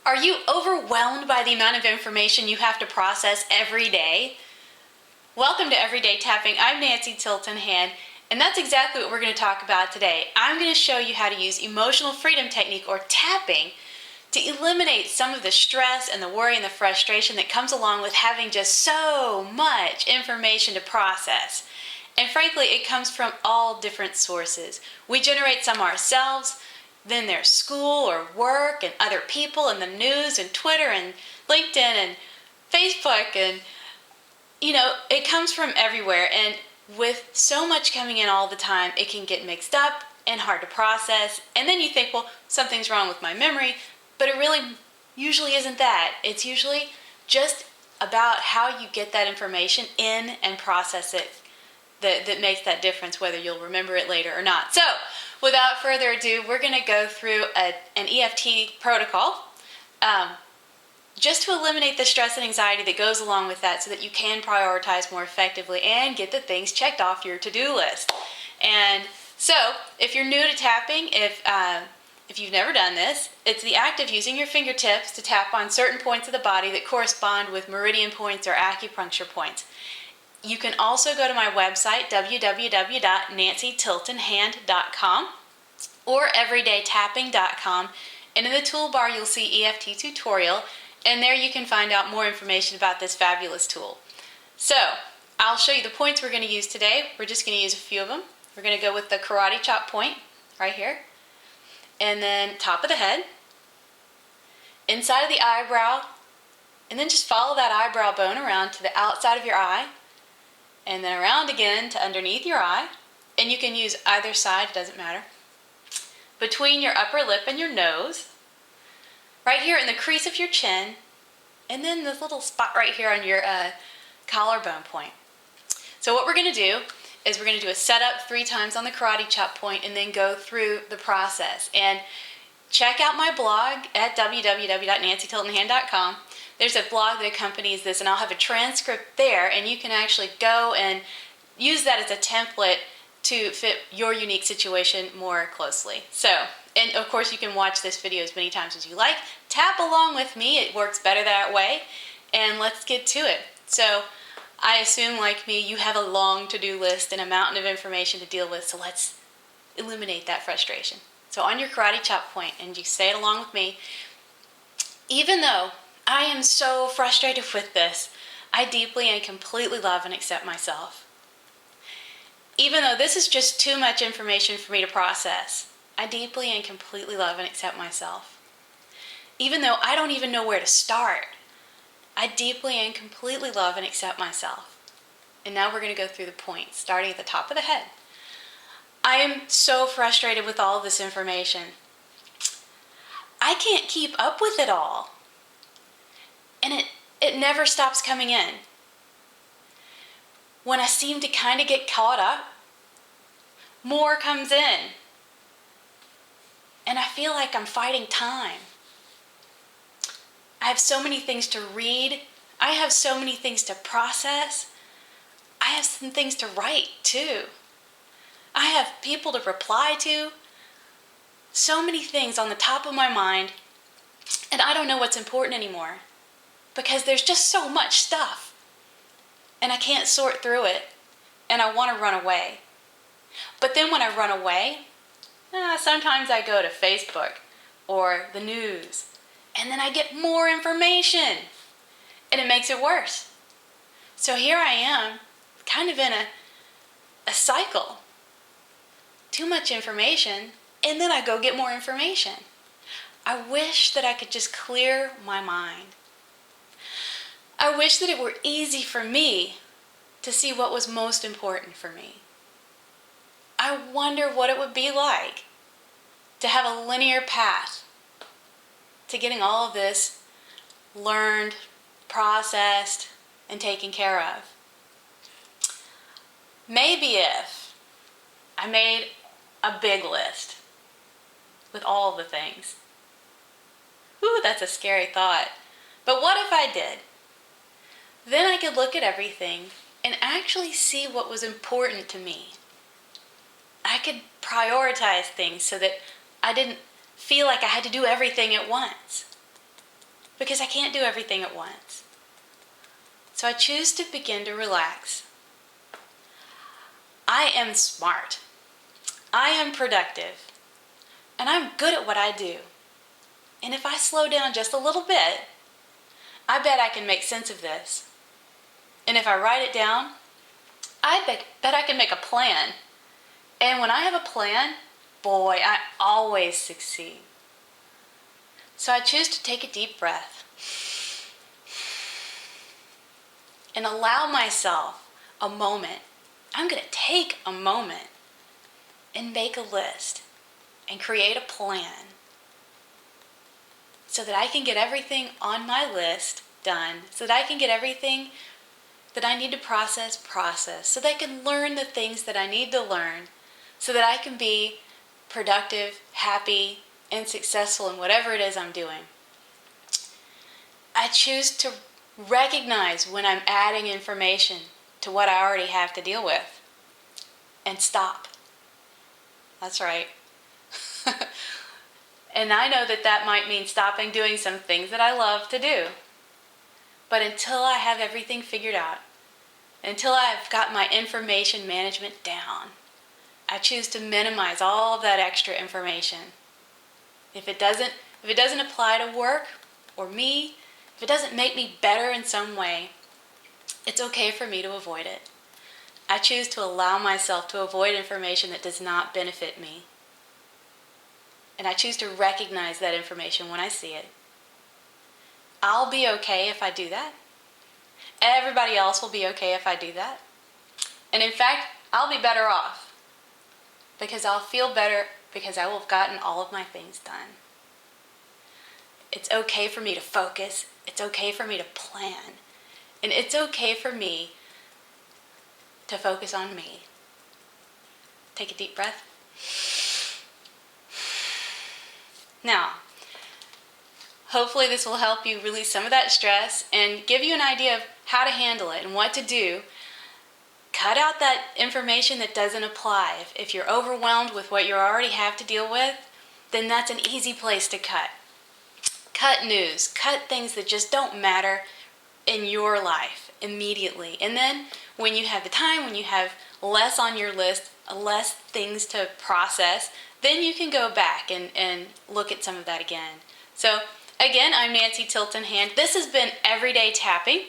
Are you overwhelmed by the amount of information you have to process every day? Welcome to Everyday Tapping. I'm Nancy Tilton Hand, and that's exactly what we're going to talk about today. I'm going to show you how to use emotional freedom technique, or tapping, to eliminate some of the stress and the worry and the frustration that comes along with having just so much information to process. And frankly, it comes from all different sources. We generate some ourselves, then there's school or work and other people and the news and Twitter and LinkedIn and Facebook, and it comes from everywhere. And with so much coming in all the time, it can get mixed up and hard to process. And then you think, well, something's wrong with my memory, but it really usually isn't that. It's usually just about how you get that information in and process it that makes that difference, whether you'll remember it later or not. So, without further ado, we're going to go through an EFT protocol just to eliminate the stress and anxiety that goes along with that, so that you can prioritize more effectively and get the things checked off your to-do list. And so, if you're new to tapping, if you've never done this, it's the act of using your fingertips to tap on certain points of the body that correspond with meridian points or acupuncture points. You can also go to my website, www.nancytiltonhand.com or everydaytapping.com, and in the toolbar you'll see EFT tutorial, and there you can find out more information about this fabulous tool. So, I'll show you the points we're going to use today. We're just going to use a few of them. We're going to go with the karate chop point right here, and then top of the head, inside of the eyebrow, and then just follow that eyebrow bone around to the outside of your eye, and then around again to underneath your eye, and you can use either side, it doesn't matter, between your upper lip and your nose, right here in the crease of your chin, and then this little spot right here on your collarbone point. So what we're going to do is we're going to do a setup 3 times on the karate chop point, and then go through the process. And check out my blog at www.nancytiltonhand.com. There's a blog that accompanies this, and I'll have a transcript there, and you can actually go and use that as a template to fit your unique situation more closely. So, and of course you can watch this video as many times as you like. Tap along with me, it works better that way, and let's get to it. So, I assume, like me, you have a long to-do list and a mountain of information to deal with, so let's eliminate that frustration. So on your karate chop point, and you say it along with me, even though I am so frustrated with this, I deeply and completely love and accept myself. Even though this is just too much information for me to process, I deeply and completely love and accept myself. Even though I don't even know where to start, I deeply and completely love and accept myself. And now we're going to go through the points, starting at the top of the head. I am so frustrated with all of this information. I can't keep up with it all. And it never stops coming in. When I seem to kind of get caught up, more comes in. And I feel like I'm fighting time. I have so many things to read. I have so many things to process. I have some things to write too. I have people to reply to. So many things on the top of my mind, and I don't know what's important anymore, because there's just so much stuff, and I can't sort through it, and I want to run away. But then when I run away, sometimes I go to Facebook or the news, and then I get more information, and it makes it worse. So here I am, kind of in a cycle. Too much information, and then I go get more information. I wish that I could just clear my mind. I wish that it were easy for me to see what was most important for me. I wonder what it would be like to have a linear path to getting all of this learned, processed, and taken care of. Maybe if I made a big list with all the things. Ooh, that's a scary thought. But what if I did? Then I could look at everything and actually see what was important to me. I could prioritize things so that I didn't feel like I had to do everything at once. because I can't do everything at once. So I choose to begin to relax. I am smart. I am productive. And I'm good at what I do. And if I slow down just a little bit, I bet I can make sense of this. And if I write it down, I bet I can make a plan. And when I have a plan, boy, I always succeed. So I choose to take a deep breath and allow myself a moment. I'm going to take a moment and make a list and create a plan so that I can get everything on my list done, so that I can get everything that I need to process, so that I can learn the things that I need to learn, so that I can be productive, happy, and successful in whatever it is I'm doing. I choose to recognize when I'm adding information to what I already have to deal with and stop. That's right. And I know that that might mean stopping doing some things that I love to do. But until I have everything figured out, until I've got my information management down, I choose to minimize all of that extra information. If it doesn't apply to work or me, if it doesn't make me better in some way, it's okay for me to avoid it. I choose to allow myself to avoid information that does not benefit me. And I choose to recognize that information when I see it. I'll be okay if I do that. Everybody else will be okay if I do that. And in fact, I'll be better off because I'll feel better because I will have gotten all of my things done. It's okay for me to focus. It's okay for me to plan. And it's okay for me to focus on me. Take a deep breath. Now, hopefully this will help you release some of that stress and give you an idea of how to handle it and what to do. Cut out that information that doesn't apply. If you're overwhelmed with what you already have to deal with, then that's an easy place to cut. Cut news. Cut things that just don't matter in your life immediately. And then when you have the time, when you have less on your list, less things to process, then you can go back and look at some of that again. So again, I'm Nancy Tilton Hand. This has been Everyday Tapping.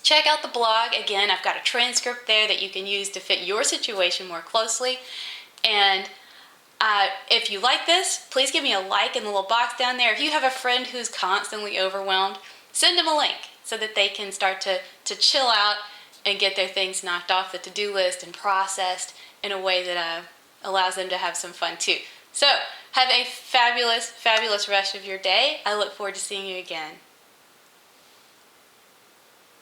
Check out the blog. Again, I've got a transcript there that you can use to fit your situation more closely. And if you like this, please give me a like in the little box down there. If you have a friend who's constantly overwhelmed, send them a link so that they can start to chill out and get their things knocked off the to-do list and processed in a way that allows them to have some fun too. So, have a fabulous, fabulous rest of your day. I look forward to seeing you again.